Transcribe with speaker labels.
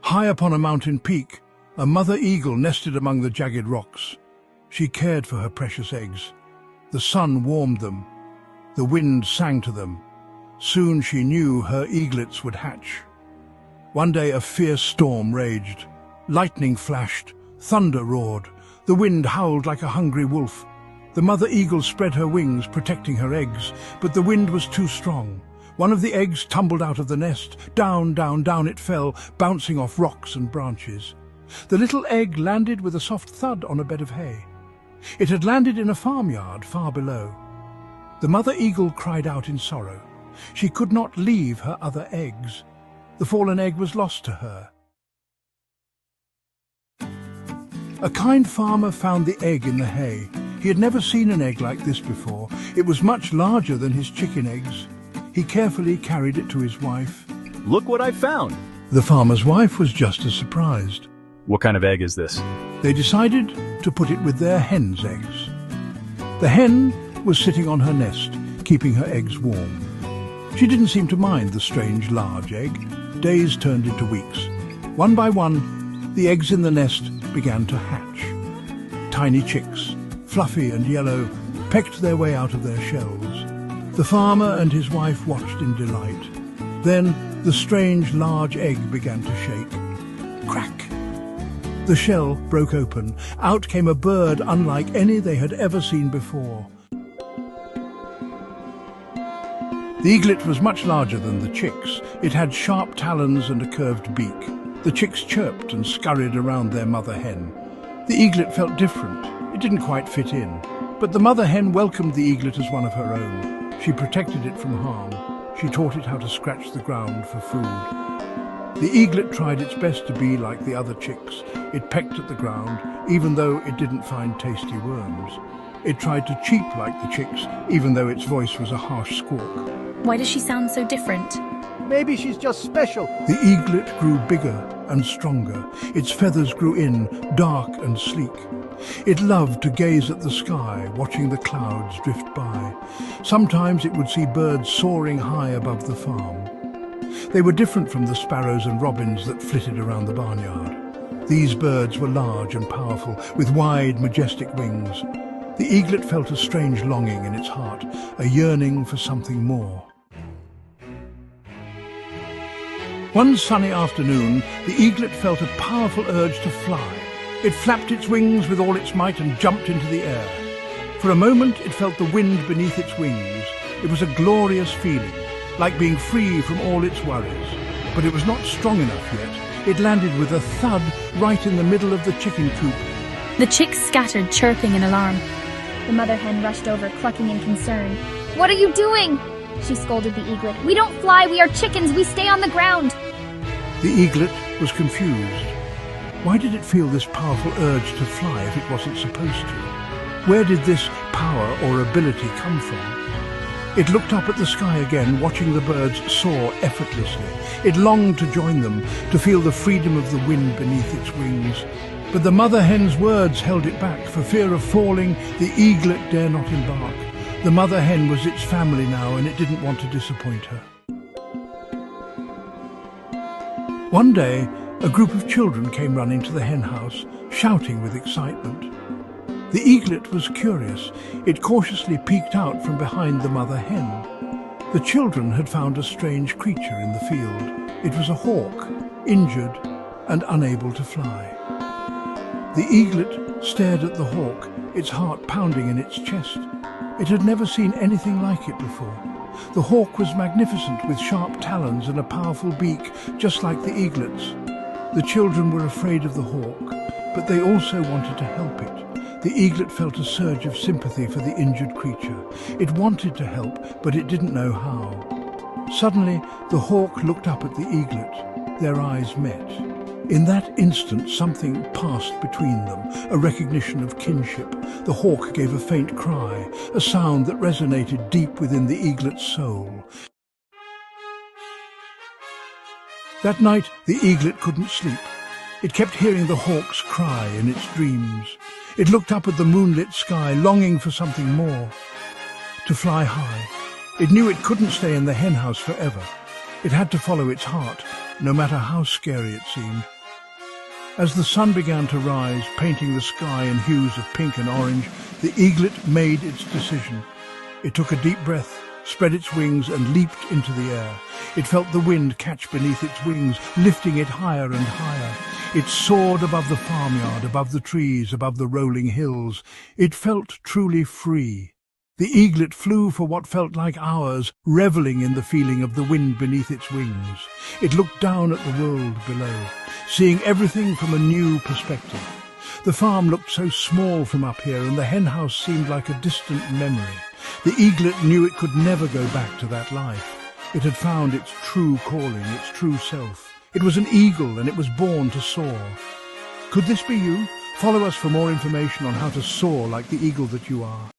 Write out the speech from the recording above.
Speaker 1: High up on a mountain peak, a mother eagle nested among the jagged rocks. She cared for her precious eggs. The sun warmed them. The wind sang to them. Soon she knew her eaglets would hatch. One day a fierce storm raged. Lightning flashed. Thunder roared. The wind howled like a hungry wolf. The mother eagle spread her wings, protecting her eggs, but the wind was too strong. One of the eggs tumbled out of the nest. Down, down, down it fell, bouncing off rocks and branches. The little egg landed with a soft thud on a bed of hay. It had landed in a farmyard far below. The mother eagle cried out in sorrow. She could not leave her other eggs. The fallen egg was lost to her. A kind farmer found the egg in the hay. He had never seen an egg like this before. It was much larger than his chicken eggs. He carefully carried it to his wife.
Speaker 2: Look what I found!
Speaker 1: The farmer's wife was just as surprised.
Speaker 2: What kind of egg is this?
Speaker 1: They decided to put it with their hen's eggs. The hen was sitting on her nest, keeping her eggs warm. She didn't seem to mind the strange large egg. Days turned into weeks. One by one, the eggs in the nest began to hatch. Tiny chicks, fluffy and yellow, pecked their way out of their shells. The farmer and his wife watched in delight. Then the strange large egg began to shake. Crack! The shell broke open. Out came a bird unlike any they had ever seen before. The eaglet was much larger than the chicks. It had sharp talons and a curved beak. The chicks chirped and scurried around their mother hen. The eaglet felt different. It didn't quite fit in. But the mother hen welcomed the eaglet as one of her own. She protected it from harm. She taught it how to scratch the ground for food. The eaglet tried its best to be like the other chicks. It pecked at the ground, even though it didn't find tasty worms. It tried to cheep like the chicks, even though its voice was a harsh squawk.
Speaker 3: Why does she sound so different?
Speaker 4: Maybe she's just special.
Speaker 1: The eaglet grew bigger and stronger. Its feathers grew in, dark and sleek. It loved to gaze at the sky, watching the clouds drift by. Sometimes it would see birds soaring high above the farm. They were different from the sparrows and robins that flitted around the barnyard. These birds were large and powerful, with wide, majestic wings. The eaglet felt a strange longing in its heart, a yearning for something more. One sunny afternoon, the eaglet felt a powerful urge to fly. It flapped its wings with all its might and jumped into the air. For a moment, it felt the wind beneath its wings. It was a glorious feeling, like being free from all its worries. But it was not strong enough yet. It landed with a thud right in the middle of the chicken coop.
Speaker 3: The chicks scattered, chirping in alarm.
Speaker 5: The mother hen rushed over, clucking in concern. "What are you doing?" she scolded the eaglet. "We don't fly, we are chickens, we stay on the ground."
Speaker 1: The eaglet was confused. Why did it feel this powerful urge to fly if it wasn't supposed to? Where did this power or ability come from? It looked up at the sky again, watching the birds soar effortlessly. It longed to join them, to feel the freedom of the wind beneath its wings. But the mother hen's words held it back. For fear of falling, the eaglet dare not embark. The mother hen was its family now, and it didn't want to disappoint her. One day, a group of children came running to the hen house, shouting with excitement. The eaglet was curious. It cautiously peeked out from behind the mother hen. The children had found a strange creature in the field. It was a hawk, injured and unable to fly. The eaglet stared at the hawk, its heart pounding in its chest. It had never seen anything like it before. The hawk was magnificent, with sharp talons and a powerful beak, just like the eaglet's. The children were afraid of the hawk, but they also wanted to help it. The eaglet felt a surge of sympathy for the injured creature. It wanted to help, but it didn't know how. Suddenly, the hawk looked up at the eaglet. Their eyes met. In that instant, something passed between them, a recognition of kinship. The hawk gave a faint cry, a sound that resonated deep within the eaglet's soul. That night, the eaglet couldn't sleep. It kept hearing the hawk's cry in its dreams. It looked up at the moonlit sky, longing for something more. To fly high. It knew it couldn't stay in the hen house forever. It had to follow its heart, no matter how scary it seemed. As the sun began to rise, painting the sky in hues of pink and orange, the eaglet made its decision. It took a deep breath, spread its wings and leaped into the air. It felt the wind catch beneath its wings, lifting it higher and higher. It soared above the farmyard, above the trees, above the rolling hills. It felt truly free. The eaglet flew for what felt like hours, reveling in the feeling of the wind beneath its wings. It looked down at the world below, seeing everything from a new perspective. The farm looked so small from up here, and the hen house seemed like a distant memory. The eaglet knew it could never go back to that life. It had found its true calling, its true self. It was an eagle, and it was born to soar. Could this be you? Follow us for more information on how to soar like the eagle that you are.